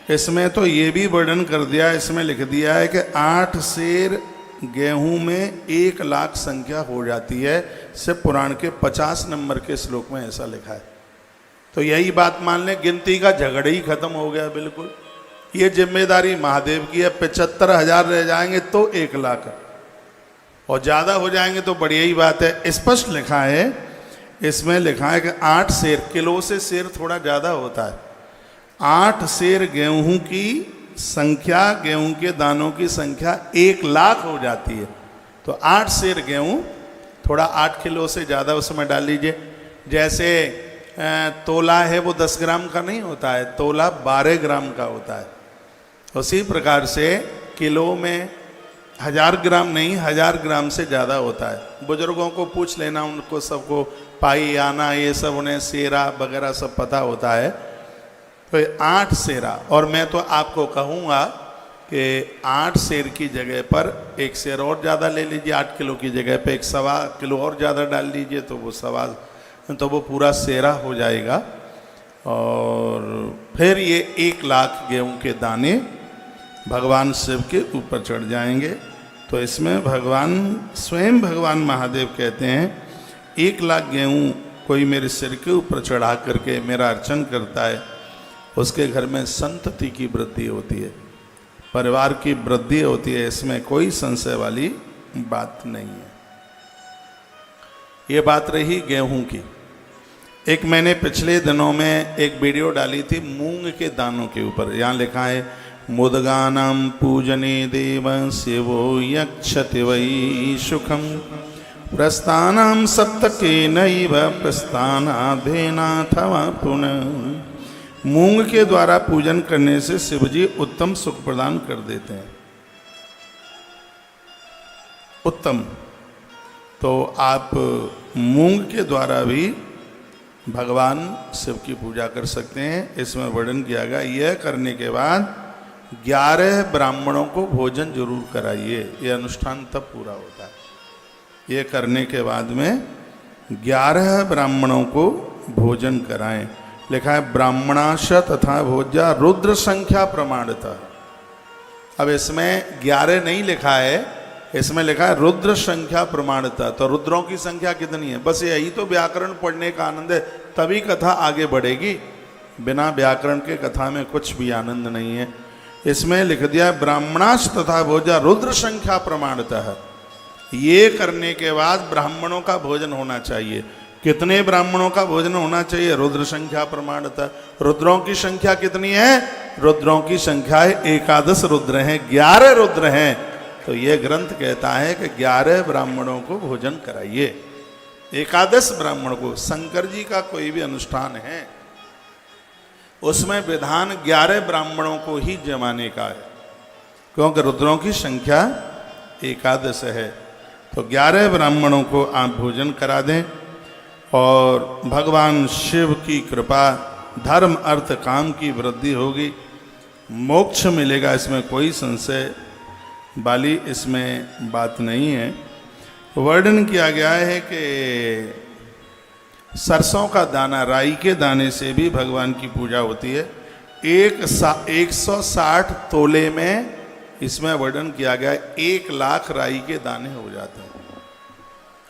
इसमें तो ये भी वर्णन कर दिया, इसमें लिख दिया है कि 8 सेर गेहूं में 1 लाख संख्या हो जाती है। सिर्फ पुराण के 50 नंबर के श्लोक में ऐसा लिखा है। तो यही बात मान लें, गिनती का झगड़ा ही खत्म हो गया बिल्कुल। ये जिम्मेदारी महादेव की है। 75,000 रह जाएंगे तो 1 लाख, और ज़्यादा हो जाएंगे तो बढ़िया ही बात है। स्पष्ट लिखा है, इसमें लिखा है कि 8 सेर, किलो से सेर थोड़ा ज़्यादा होता है। 8 सेर गेहूं की संख्या, गेहूं के दानों की संख्या 1 लाख हो जाती है। तो 8 सेर गेहूं, थोड़ा 8 किलो से ज़्यादा उसमें डाल लीजिए। जैसे तोला है वो 10 ग्राम का नहीं होता है, तोला 12 ग्राम का होता है। उसी प्रकार से किलो में 1000 ग्राम नहीं, 1000 ग्राम से ज़्यादा होता है। बुजुर्गों को पूछ लेना, उनको सबको पाई आना ये सब, उन्हें सेरा वगैरह सब पता होता है। तो 8 सेरा, और मैं तो आपको कहूँगा कि 8 सेर की जगह पर 1 सेर और ज़्यादा ले लीजिए। 8 किलो की जगह पे 1 सवा किलो और ज़्यादा डाल लीजिए, तो वो पूरा सेरा हो जाएगा। और फिर ये 1 लाख गेहूं के दाने भगवान शिव के ऊपर चढ़ जाएंगे। तो इसमें भगवान स्वयं, भगवान महादेव कहते हैं, 1 लाख गेहूं कोई मेरे सिर के ऊपर चढ़ा करके मेरा अर्चन करता है, उसके घर में संतति की वृद्धि होती है, परिवार की वृद्धि होती है। इसमें कोई संशय वाली बात नहीं है। ये बात रही गेहूं की। एक मैंने पिछले दिनों में एक वीडियो डाली थी मूंग के दानों के ऊपर। यहाँ लिखा है, मुदगानां पूजने देव शिवो यक्षति वै सुखम प्रस्थानां सप्तके नैव प्रस्थानाधेनाथवा पुनः। मूंग के द्वारा पूजन करने से शिवजी उत्तम सुख प्रदान कर देते हैं। उत्तम, तो आप मूंग के द्वारा भी भगवान शिव की पूजा कर सकते हैं। इसमें वर्णन किया गया, यह करने के बाद 11 ब्राह्मणों को भोजन जरूर कराइए। यह अनुष्ठान तब पूरा होता है। यह करने के बाद में 11 ब्राह्मणों को भोजन कराएं। लिखा है, ब्राह्मणाश तथा भोज्या रुद्र संख्या प्रमाणता। अब इसमें 11 नहीं लिखा है, इसमें लिखा है रुद्र संख्या प्रमाणता। तो रुद्रों की संख्या कितनी है? बस यही तो व्याकरण पढ़ने का आनंद है, तभी कथा आगे बढ़ेगी। बिना व्याकरण के कथा में कुछ भी आनंद नहीं है। इसमें लिख दिया, ब्राह्मणाश तथा भोजा रुद्र संख्या प्रमाणता है। ये करने के बाद ब्राह्मणों का भोजन होना चाहिए। कितने ब्राह्मणों का भोजन होना चाहिए? रुद्र संख्या प्रमाणता। रुद्रों की संख्या कितनी है? रुद्रों की संख्या है 11 रुद्र हैं, 11 रुद्र हैं। तो ये ग्रंथ कहता है कि 11 ब्राह्मणों को भोजन कराइए। 11 ब्राह्मण को, शंकर जी का कोई भी अनुष्ठान है उसमें विधान 11 ब्राह्मणों को ही जमाने का है, क्योंकि रुद्रों की संख्या 11 है। तो 11 ब्राह्मणों को आप भोजन करा दें, और भगवान शिव की कृपा, धर्म अर्थ काम की वृद्धि होगी, मोक्ष मिलेगा। इसमें कोई संशय वाली इसमें बात नहीं है। वर्णन किया गया है कि सरसों का दाना, राई के दाने से भी भगवान की पूजा होती है। 160 तोले में इसमें वर्णन किया गया है 1 लाख राई के दाने हो जाते हैं।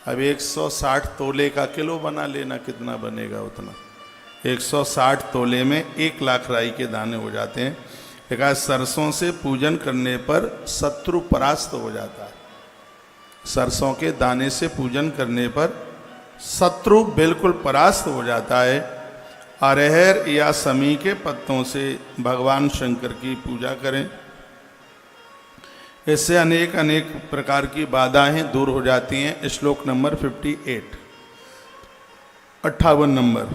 अब 160 तोले का किलो बना लेना, कितना बनेगा उतना। 160 तोले में 1 लाख राई के दाने हो जाते हैं। देखा, सरसों से पूजन करने पर शत्रु परास्त हो जाता है। सरसों के दाने से पूजन करने पर शत्रु बिल्कुल परास्त हो जाता है। अरहर या समी के पत्तों से भगवान शंकर की पूजा करें, इससे अनेक अनेक प्रकार की बाधाएं दूर हो जाती हैं। श्लोक नंबर 58 नंबर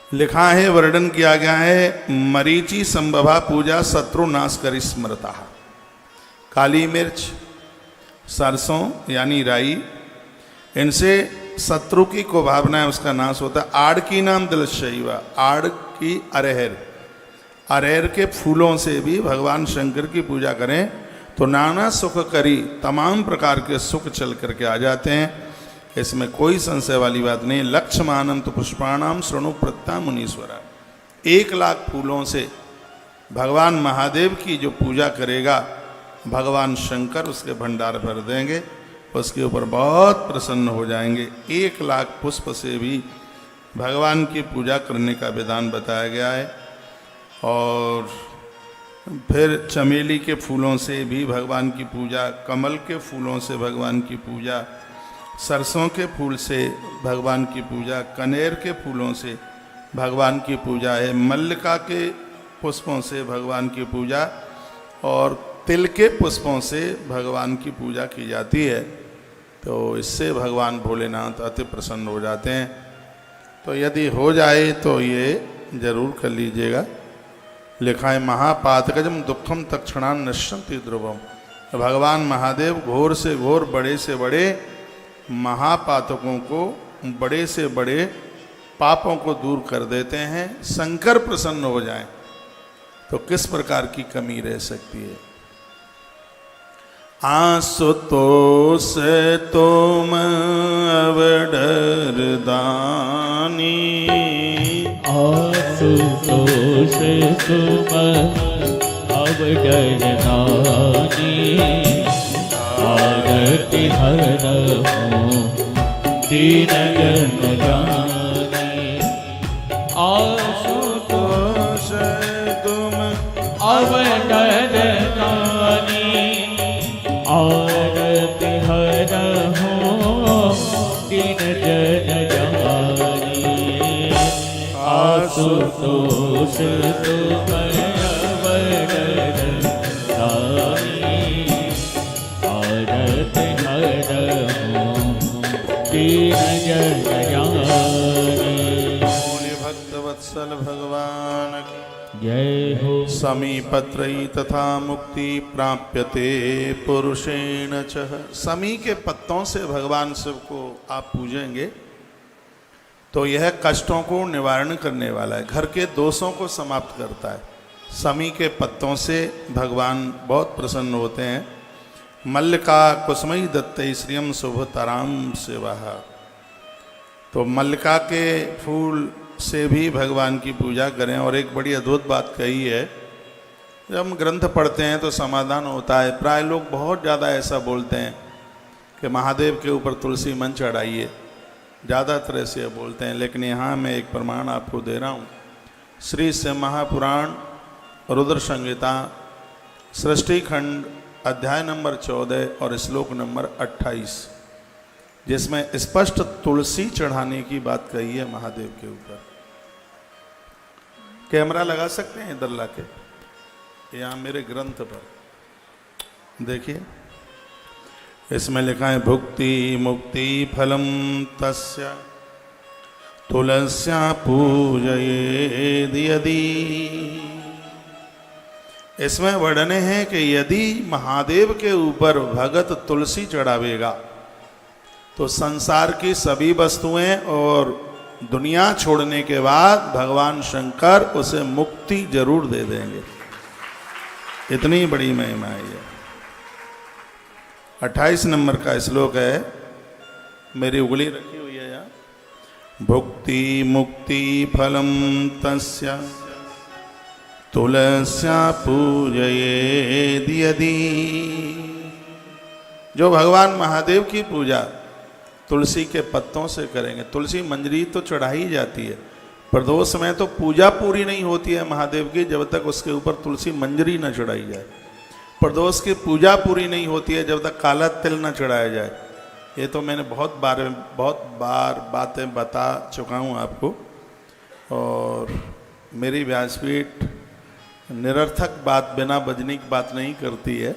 लिखा है, वर्णन किया गया है, मरीचि संभवा पूजा शत्रु नाश करी स्मृता। काली मिर्च, सरसों यानी राई, इनसे शत्रु की को भावना है उसका नाश होता है। आड़ की नाम दलशैवा, आड़ की अरहर, अरहर के फूलों से भी भगवान शंकर की पूजा करें तो नाना सुख करी, तमाम प्रकार के सुख चल करके आ जाते हैं। इसमें कोई संशय वाली बात नहीं। लक्ष्यमानम तो पुष्पाणाम शृणु प्रत्ता मुनीश्वरा। 1,00,000 फूलों से भगवान महादेव की जो पूजा करेगा, भगवान शंकर उसके भंडार भर देंगे, उसके ऊपर बहुत प्रसन्न हो जाएंगे। 1,00,000 पुष्प से भी भगवान की पूजा करने का विधान बताया गया है। और फिर चमेली के फूलों से भी भगवान की पूजा, कमल के फूलों से भगवान की पूजा, सरसों के फूल से भगवान की पूजा, कनेर के फूलों से भगवान की पूजा है, मल्लिका के पुष्पों से भगवान की पूजा और तिल के पुष्पों से भगवान की पूजा की जाती है। तो इससे भगवान भोलेनाथ अति प्रसन्न हो जाते हैं। तो यदि हो जाए तो ये जरूर कर लीजिएगा। लिखा है महापातकजम दुखम तत्क्षणान नश्यन्ति ध्रुवम। भगवान महादेव घोर से घोर, बड़े से बड़े महापातकों को, बड़े से बड़े पापों को दूर कर देते हैं। शंकर प्रसन्न हो जाएं तो किस प्रकार की कमी रह सकती है। आशुतोष तुम अवडर दानी, आशुतोष तुम अवडर दानी, आरती हरहु दीन जन जानी। आशुतोष तुम अवडर दानी, आरती हरहु दीन जन जानी। आशुतोष तुम अवडर दानी, आरती हरहु दीन जन जानी। भक्तवत्सल भगवान की जय हो। समीपत्रयी तथा मुक्ति प्राप्यते पुरुषेण च। समी के पत्तों से भगवान शिव को आप पूजेंगे तो यह कष्टों को निवारण करने वाला है, घर के दोषों को समाप्त करता है। समी के पत्तों से भगवान बहुत प्रसन्न होते हैं। मल्लिका कुसुमई दत्तै श्रियम शुभतराम सेवा। तो मल्लिका के फूल से भी भगवान की पूजा करें। और एक बड़ी अद्भुत बात कही है, जब हम ग्रंथ पढ़ते हैं तो समाधान होता है। प्राय लोग बहुत ज़्यादा ऐसा बोलते हैं कि महादेव के ऊपर तुलसी मन चढ़ाइए, ज़्यादातर ऐसे बोलते हैं। लेकिन यहाँ मैं एक प्रमाण आपको दे रहा हूँ। श्री शिव महापुराण रुद्र संहिता सृष्टि खंड अध्याय नंबर 14 और श्लोक नंबर 28, जिसमें स्पष्ट तुलसी चढ़ाने की बात कही है महादेव के ऊपर। कैमरा लगा सकते हैं इधर लाके, यहाँ मेरे ग्रंथ पर देखिए, इसमें लिखा है भुक्ति मुक्ति फलम तस्य तुलस्या पूजयेद यदि। इसमें वर्णन है कि यदि महादेव के ऊपर भगत तुलसी चढ़ावेगा तो संसार की सभी वस्तुएं और दुनिया छोड़ने के बाद भगवान शंकर उसे मुक्ति जरूर दे देंगे। इतनी बड़ी महिमा है ये। 28 नंबर का श्लोक है, मेरी उंगली रखी हुई है यहाँ। भुक्ति मुक्ति फलम तस्य तुलस्या पूजयेद यदि। जो भगवान महादेव की पूजा तुलसी के पत्तों से करेंगे, तुलसी मंजरी तो चढ़ाई जाती है, प्रदोष में तो पूजा पूरी नहीं होती है महादेव की जब तक उसके ऊपर तुलसी मंजरी न चढ़ाई जाए। प्रदोष की पूजा पूरी नहीं होती है जब तक काला तिल न चढ़ाया जाए। ये तो मैंने बहुत बार बातें बता चुका हूँ आपको। और मेरी व्यासपीठ निरर्थक बात, बिना बजने की बात नहीं करती है।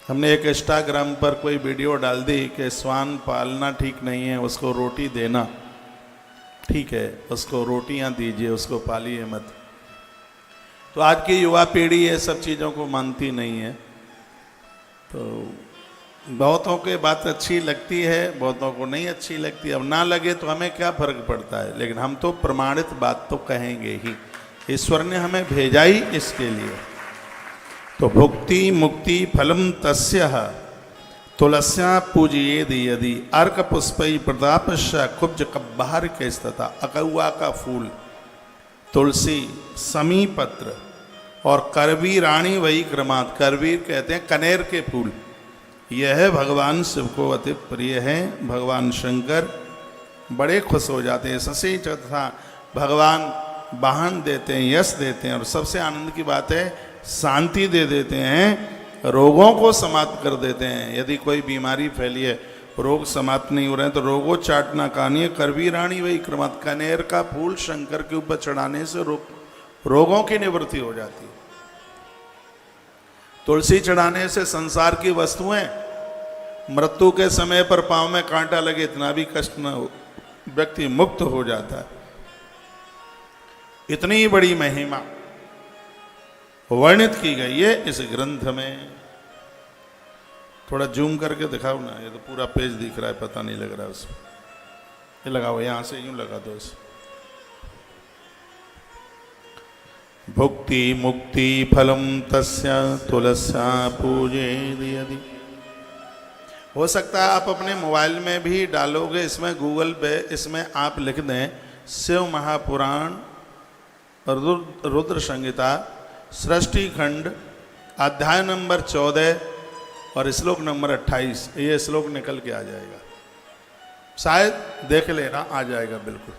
हमने एक इंस्टाग्राम पर कोई वीडियो डाल दी कि श्वान पालना ठीक नहीं है, उसको रोटी देना ठीक है, उसको रोटियां दीजिए, उसको पालिए मत। तो आज की युवा पीढ़ी ये सब चीज़ों को मानती नहीं है। तो बहुतों के बात अच्छी लगती है, बहुतों को नहीं अच्छी लगती। अब ना लगे तो हमें क्या फर्क पड़ता है, लेकिन हम तो प्रमाणित बात तो कहेंगे ही। ईश्वर ने हमें भेजा ही इसके लिए। तो भुक्ति मुक्ति फलम तस्यः तुलस्या पूजयेद यदि। अर्क पुष्पै प्रतापस्य कुब्ज कब्बार के स्थिता। अकौआ का फूल तुलसी, समीपत्र और करवीराणी वही क्रमात्, करवीर कहते हैं कनेर के फूल, यह भगवान शिव को अति प्रिय है। भगवान शंकर बड़े खुश हो जाते हैं। ससे तथा भगवान वाहन देते हैं, यश देते हैं, और सबसे आनंद की बात है शांति दे देते हैं, रोगों को समाप्त कर देते हैं। यदि कोई बीमारी फैली है, रोग समाप्त नहीं हो रहे हैं, तो रोगों चाटना कहानी। करवीराणी वही क्रमात्, कनेर का फूल शंकर के ऊपर चढ़ाने से रोगों की निवृत्ति हो जाती है। तुलसी चढ़ाने से संसार की वस्तुएं, मृत्यु के समय पर पांव में कांटा लगे इतना भी कष्ट न हो, व्यक्ति मुक्त हो जाता है। इतनी बड़ी महिमा वर्णित की गई है इस ग्रंथ में। थोड़ा जूम करके दिखाओ ना, ये तो पूरा पेज दिख रहा है, पता नहीं लग रहा है उसमें। ये लगाओ, यहां से यूं लगा दो इसे। भुक्ति मुक्ति फलम तस्य तुलस्या पूजेद यदि। हो सकता है आप अपने मोबाइल में भी डालोगे, इसमें गूगल पे इसमें आप लिख दें शिव महापुराण रुद्र संहिता सृष्टि खंड अध्याय नंबर 14 और श्लोक नंबर 28, ये श्लोक निकल के आ जाएगा। शायद देख लेना, आ जाएगा बिल्कुल।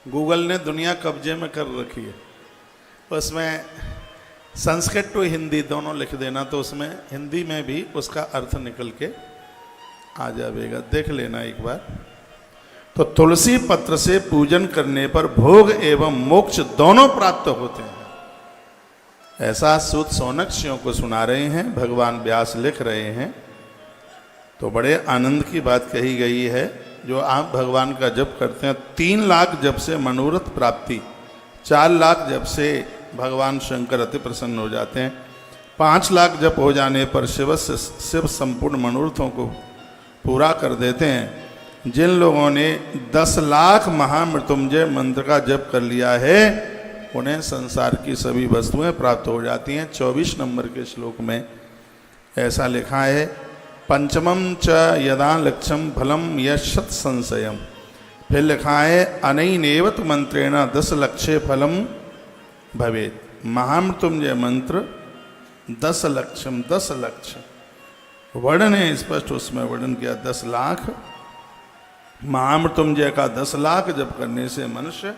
गूगल ने दुनिया कब्जे में कर रखी है, उसमें संस्कृत टू हिंदी दोनों लिख देना, तो उसमें हिंदी में भी उसका अर्थ निकल के आ जाएगा, देख लेना एक बार। तो तुलसी पत्र से पूजन करने पर भोग एवं मोक्ष दोनों प्राप्त होते हैं, ऐसा सूत सौनकादियों को सुना रहे हैं, भगवान व्यास लिख रहे हैं। तो बड़े आनंद की बात कही गई है। जो आप भगवान का जप करते हैं, 3 लाख जप से मनोरथ प्राप्ति, 4 लाख जप से भगवान शंकर अति प्रसन्न हो जाते हैं, 5 लाख जप हो जाने पर शिव संपूर्ण मनोरथों को पूरा कर देते हैं। जिन लोगों ने 10 लाख महामृत्युंजय मंत्र का जप कर लिया है, उन्हें संसार की सभी वस्तुएं प्राप्त हो जाती हैं। 24 नंबर के श्लोक में ऐसा लिखा है, पंचमम च यदा लक्ष्यम फलम यशत संशयम। फिर लिखा है, अनैनेव तु मंत्रेण 10 लक्ष्य फलम भवेत। महामृत्युंजय मंत्र 10 लक्ष्यम, 10 लक्ष्य वर्णन है स्पष्ट, उसमें वर्णन किया 10 लाख। महामृत्युंजय का 10 लाख जप करने से मनुष्य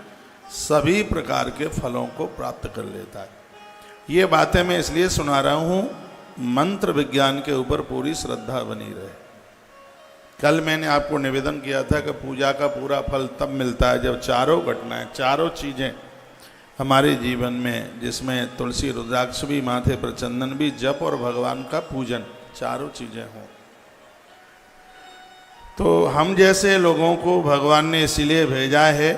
सभी प्रकार के फलों को प्राप्त कर लेता है। ये बातें मैं इसलिए सुना रहा हूँ, मंत्र विज्ञान के ऊपर पूरी श्रद्धा बनी रहे। कल मैंने आपको निवेदन किया था कि पूजा का पूरा फल तब मिलता है जब चारों घटनाएं, चारों चीज़ें हमारे जीवन में, जिसमें तुलसी रुद्राक्ष भी, माथे पर चंदन भी, जप और भगवान का पूजन, चारों चीज़ें हों। तो हम जैसे लोगों को भगवान ने इसीलिए भेजा है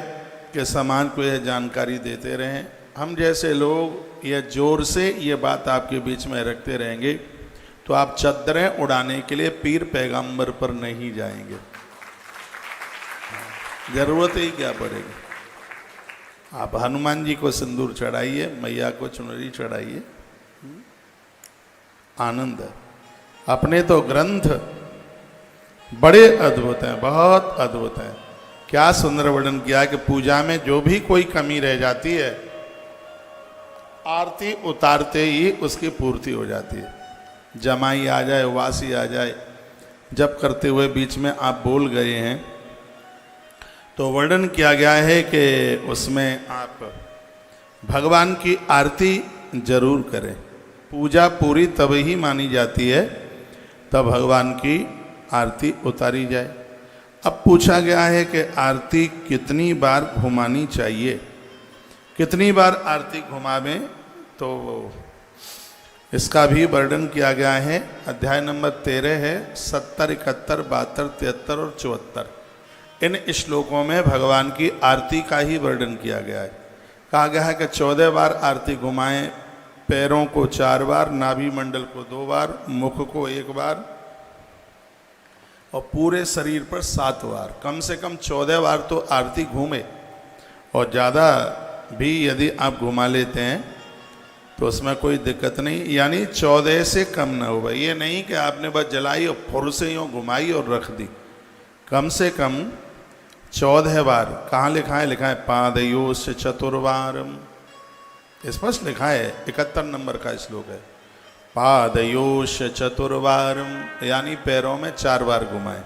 कि समाज को यह जानकारी देते रहें। हम जैसे लोग यह जोर से ये बात आपके बीच में रखते रहेंगे तो आप चद्दरें उड़ाने के लिए पीर पैगंबर पर नहीं जाएंगे, जरूरत ही क्या पड़ेगी। आप हनुमान जी को सिंदूर चढ़ाइए, मैया को चुनरी चढ़ाइए, आनंद है। अपने तो ग्रंथ बड़े अद्भुत हैं, बहुत अद्भुत हैं। क्या सुंदर वर्णन किया कि पूजा में जो भी कोई कमी रह जाती है, आरती उतारते ही उसकी पूर्ति हो जाती है। जमाई आ जाए, वासी आ जाए, जब करते हुए बीच में आप बोल गए हैं तो वर्णन किया गया है कि उसमें आप भगवान की आरती जरूर करें। पूजा पूरी तब ही मानी जाती है तब भगवान की आरती उतारी जाए। अब पूछा गया है कि आरती कितनी बार घुमानी चाहिए, कितनी बार आरती घुमावें, तो इसका भी वर्णन किया गया है। अध्याय नंबर 13 है, 70, 71, 72, 73 और 74। इन श्लोकों में भगवान की आरती का ही वर्णन किया गया है। कहा गया है कि 14 बार आरती घुमाएं, पैरों को 4 बार, नाभि मंडल को 2 बार, मुख को 1 बार और पूरे शरीर पर 7 बार। कम से कम 14 बार तो आरती घूमे, और ज़्यादा भी यदि आप घुमा लेते हैं तो उसमें कोई दिक्कत नहीं, यानी 14 से कम ना हो। ये नहीं कि आपने बस जलाई और फुर से यूँ घुमाई और रख दी। कम से कम 14 बार। कहाँ लिखा है? लिखा है पादयोश चतुर्वारम, स्पष्ट लिखा है। 71 नंबर का श्लोक है। पादयोश चतुर्वारम यानी पैरों में 4 बार घुमाए।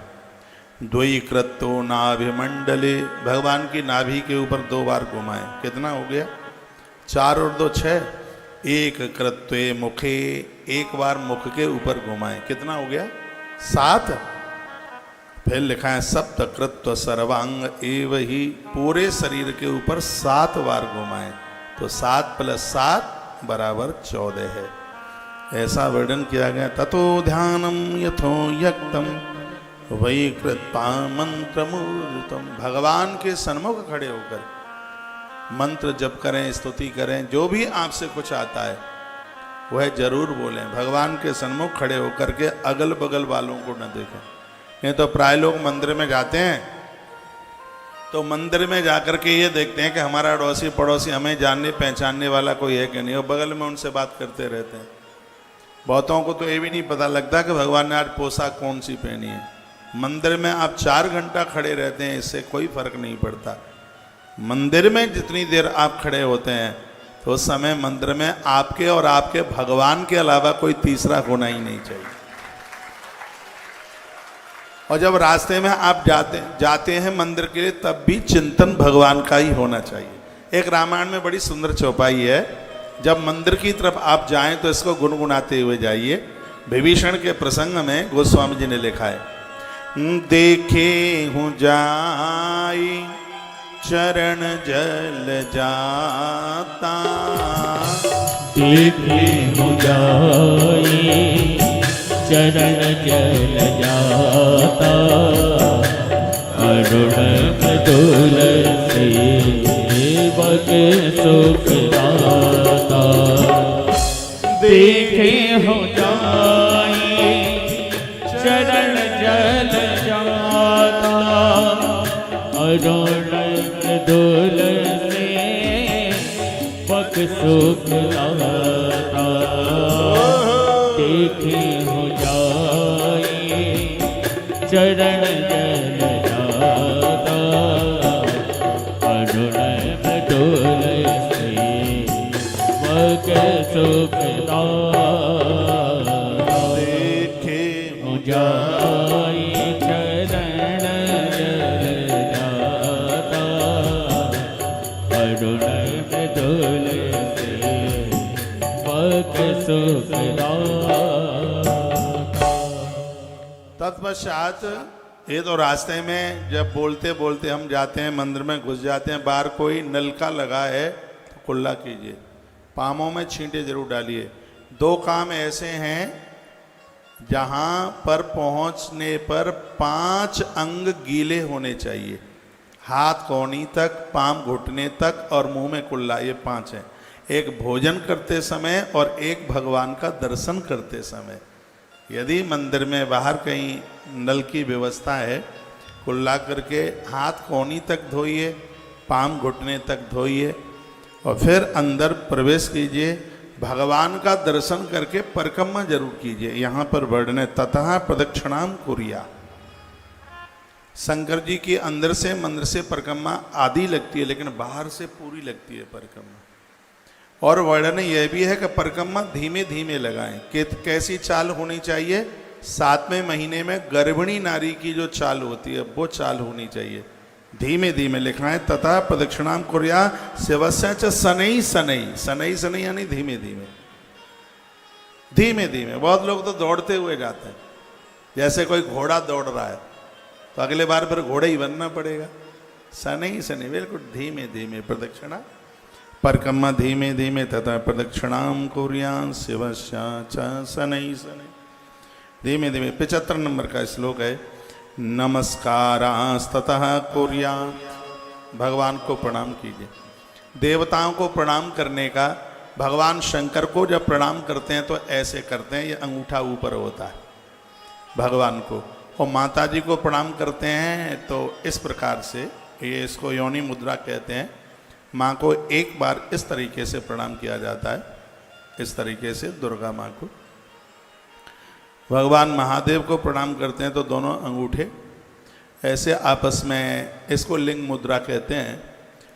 द्वि कृतो नाभिमंडले, भगवान की नाभि के ऊपर 2 बार घुमाए। कितना हो गया? 4 और 2 6। एक कृत्वे मुखे, 1 बार मुख के ऊपर घुमाए। कितना हो गया? 7। फिर लिखा है सप्त कृत्व सर्वांग एव ही, पूरे शरीर के ऊपर 7 बार घुमाए। तो 7 + 7 = 14 है। ऐसा वर्णन किया गया। ततो ध्यानम यथो यक्तम वही कृत्वा मंत्रमूर्तम, भगवान के सन्मुख खड़े होकर मंत्र जप करें, स्तुति करें। जो भी आपसे कुछ आता है वह जरूर बोलें। भगवान के सन्मुख खड़े होकर के अगल बगल वालों को न देखें। नहीं तो प्राय लोग मंदिर में जाते हैं तो मंदिर में जाकर के ये देखते हैं कि हमारा अड़ोसी पड़ोसी हमें जानने पहचानने वाला कोई है कि नहीं, और बगल में उनसे बात करते रहते हैं। बहुतों को तो ये भी नहीं पता लगता कि भगवान ने आज पोशाक कौन सी पहनी है। मंदिर में आप 4 घंटा खड़े रहते हैं, इससे कोई फर्क नहीं पड़ता। मंदिर में जितनी देर आप खड़े होते हैं तो उस समय मंदिर में आपके और आपके भगवान के अलावा कोई तीसरा होना ही नहीं चाहिए। और जब रास्ते में आप जाते हैं मंदिर के लिए, तब भी चिंतन भगवान का ही होना चाहिए। एक रामायण में बड़ी सुंदर चौपाई है। जब मंदिर की तरफ आप जाएं तो इसको गुनगुनाते हुए जाइए। विभीषण के प्रसंग में गोस्वामी जी ने लिखा है, देखे हूँ जाई चरण जल जाता, देखे हूँ जाई चरण जल जाता, अरुण तुलसी बग सुख दाता। देखे हो जाई चरण जल जाता, अरुण तुलसी बग सुख दाता। देखे हो जाई चरण जल जाता, अरुण तुलसी बग सुख दाता। देखे हो जाई चरण जल जाता, अरुण तुलसी बग सुख दाता। तत्पश्चात ये तो रास्ते में जब बोलते बोलते हम जाते हैं, मंदिर में घुस जाते हैं, बाहर कोई नलका लगा है तो कुल्ला कीजिए, पामों में छींटे जरूर डालिए। 2 काम ऐसे हैं जहाँ पर पहुँचने पर 5 अंग गीले होने चाहिए। हाथ कोहनी तक, पाम घुटने तक और मुंह में कुल्ला, ये 5 हैं। एक भोजन करते समय और एक भगवान का दर्शन करते समय। यदि मंदिर में बाहर कहीं नल की व्यवस्था है, कुल्ला करके हाथ कोहनी तक धोइए, पाम घुटने तक धोइए और फिर अंदर प्रवेश कीजिए। भगवान का दर्शन करके परिक्रमा जरूर कीजिए। यहाँ पर वर्णन है ततः प्रदक्षिणाम कुर्या। शंकर जी की अंदर से मंदिर से परिक्रमा आधी लगती है, लेकिन बाहर से पूरी लगती है परिक्रमा। और वर्णन यह भी है कि परिक्रमा धीमे धीमे लगाएं। कैसी चाल होनी चाहिए? 7वें महीने में गर्भिणी नारी की जो चाल होती है वो चाल होनी चाहिए। धीमे धीमे लिखना है तथा प्रदक्षिणाम कुर्या सेवस्य च शनैः शनैः। शनैः शनैः यानी धीमे धीमे, धीमे धीमे। बहुत लोग तो दौड़ते हुए जाते हैं, जैसे कोई घोड़ा दौड़ रहा है तो अगले बार फिर घोड़े ही बनना पड़ेगा। शनैः शनैः, बिल्कुल धीमे धीमे प्रदक्षिणा परिक्रमा धीमे धीमे तथा प्रदक्षिणाम कुर्यां शिवस्य च शनैः शनैः। धीमे धीमे। 75 नंबर का श्लोक है, नमस्कारास्ततः कुर्यात्। भगवान को प्रणाम कीजिए। देवताओं को प्रणाम करने का, भगवान शंकर को जब प्रणाम करते हैं तो ऐसे करते हैं, ये अंगूठा ऊपर होता है भगवान को। और माता जी को प्रणाम करते हैं तो इस प्रकार से, ये इसको योनि मुद्रा कहते हैं। माँ को एक बार इस तरीके से प्रणाम किया जाता है, इस तरीके से दुर्गा माँ को। भगवान महादेव को प्रणाम करते हैं तो दोनों अंगूठे ऐसे आपस में, इसको लिंग मुद्रा कहते हैं,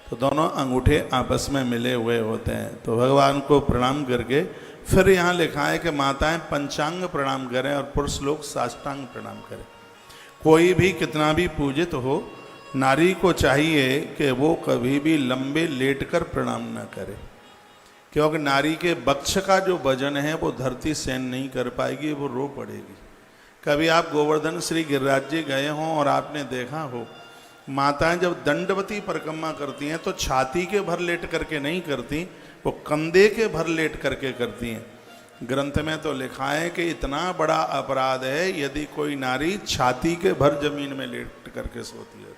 तो दोनों अंगूठे आपस में मिले हुए होते हैं। तो भगवान को प्रणाम करके फिर यहाँ लिखा है कि माताएं पंचांग प्रणाम करें और पुरुष लोग साष्टांग प्रणाम करें। कोई भी कितना भी पूजित हो, नारी को चाहिए कि वो कभी भी लंबे लेटकर प्रणाम न करे, क्योंकि नारी के वक्ष का जो वजन है वो धरती सहन नहीं कर पाएगी, वो रो पड़ेगी। कभी आप गोवर्धन श्री गिरिराज जी गए हों और आपने देखा हो, माताएं जब दंडवती परिक्रमा करती हैं तो छाती के भर लेट करके नहीं करती, वो कंधे के भर लेट करके करती हैं। ग्रंथ में तो लिखा है कि इतना बड़ा अपराध है यदि कोई नारी छाती के भर जमीन में लेट करके सोती है।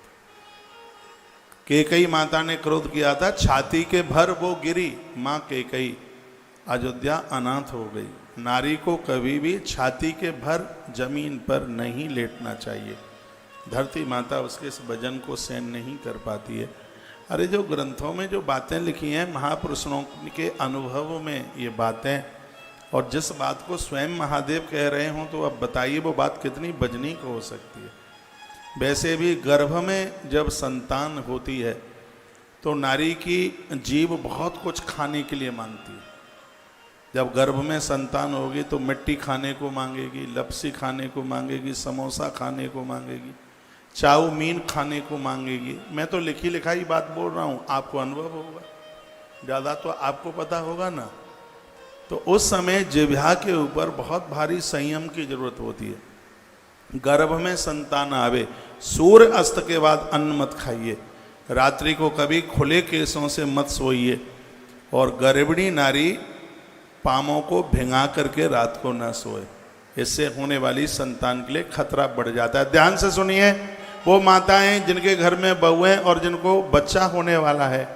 कैकेयी माता ने क्रोध किया था, छाती के भर वो गिरी, माँ कैकेयी, अयोध्या अनाथ हो गई। नारी को कभी भी छाती के भर जमीन पर नहीं लेटना चाहिए, धरती माता उसके इस वजन को सहन नहीं कर पाती है। अरे जो ग्रंथों में जो बातें लिखी हैं, महापुरुषों के अनुभव में ये बातें, और जिस बात को स्वयं महादेव कह रहे हों, तो अब बताइए वो बात कितनी वजनीक हो सकती है। वैसे भी गर्भ में जब संतान होती है तो नारी की जीभ बहुत कुछ खाने के लिए मांगती है। जब गर्भ में संतान होगी तो मिट्टी खाने को मांगेगी, लपसी खाने को मांगेगी, समोसा खाने को मांगेगी, चाउमीन खाने को मांगेगी। मैं तो लिखी लिखाई बात बोल रहा हूँ, आपको अनुभव होगा, ज़्यादा तो आपको पता होगा ना। तो उस समय जिह्वा के ऊपर बहुत भारी संयम की जरूरत होती है। गर्भ में संतान आवे, सूर्य अस्त के बाद अन्न मत खाइए, रात्रि को कभी खुले केसों से मत सोइए, और गर्भिणी नारी पामों को भिंगा करके रात को न सोए, इससे होने वाली संतान के लिए खतरा बढ़ जाता है। ध्यान से सुनिए, वो माताएं जिनके घर में बहू हैं और जिनको बच्चा होने वाला है,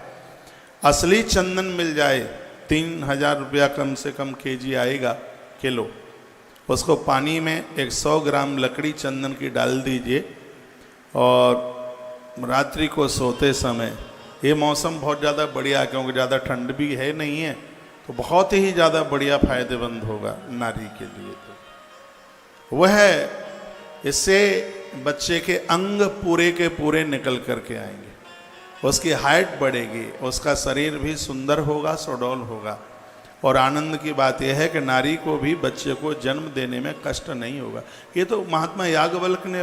असली चंदन मिल जाए, 3000 रुपया कम से कम केजी आएगा, किलो, उसको पानी में 100 ग्राम लकड़ी चंदन की डाल दीजिए, और रात्रि को सोते समय, ये मौसम बहुत ज़्यादा बढ़िया, क्योंकि ज़्यादा ठंड भी है नहीं है, तो बहुत ही ज़्यादा बढ़िया फायदेमंद होगा नारी के लिए। तो वह इससे बच्चे के अंग पूरे के पूरे निकल करके आएंगे, उसकी हाइट बढ़ेगी, उसका शरीर भी सुंदर होगा, सुडौल होगा। और आनंद की बात यह है कि नारी को भी बच्चे को जन्म देने में कष्ट नहीं होगा। ये तो महात्मा याज्ञवल्क्य ने